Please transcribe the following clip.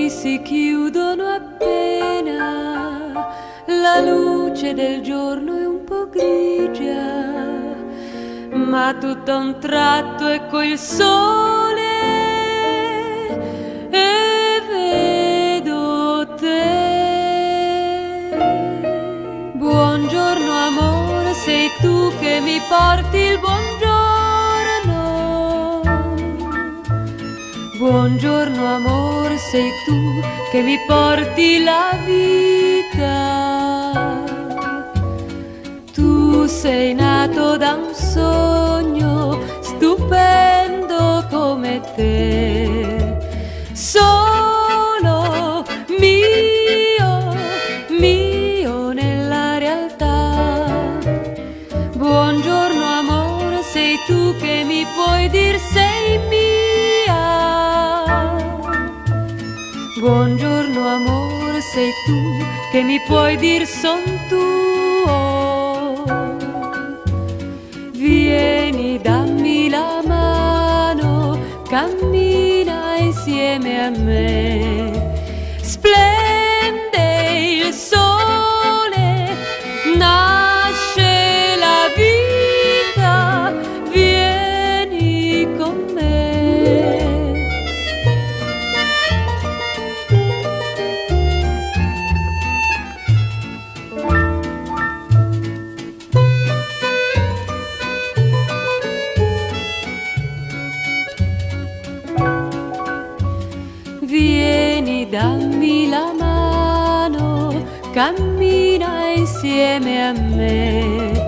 occhi si chiudono appena la luce del giorno è un po' grigia, ma tutto a un tratto ecco il sole e vedo te. Buongiorno amore, sei tu che mi porti il buongiorno. Buongiorno amore, sei tu che mi porti la vita. Tu sei nato da un sogno stupendo come te, solo mio, mio nella realtà. Buongiorno amore, sei tu che mi puoi dir sei mia. Buongiorno amore, sei tu che mi puoi dir son tuo. Vieni, dammi la mano, cammina insieme a me. Splende il sole, nasce la vita, vieni con me. Vieni, dammi la mano, cammina insieme a me.